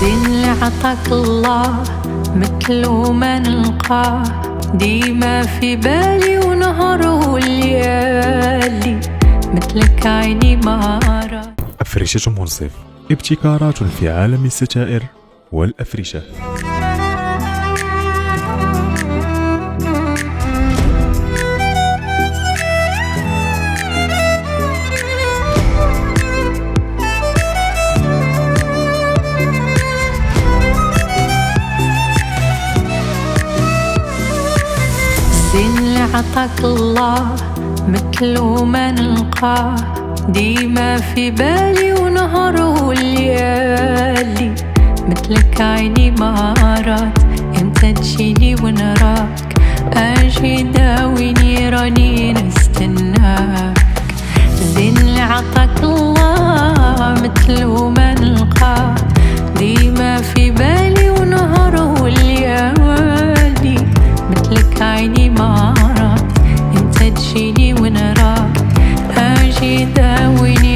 زين اللي عطاك الله مثله ما نلقاه، ديما في بالي ونهار والليالي مثلك عيني ما أرى. أفرشة منصف، ابتكارات في عالم الستائر والأفرشة. زين اللي عطاك الله مثله ما نلقاه، ديما في بالي ونهار والليالي مثلك عيني ما أرات. امتى تجيني ونراك اجي داويني راني نستناك. زين اللي عطاك الله مثله ما نلقاه، ديما في بالي ونهار والليالي مثلك عيني ما أرات. امتى تجيني ونراك اجي داويني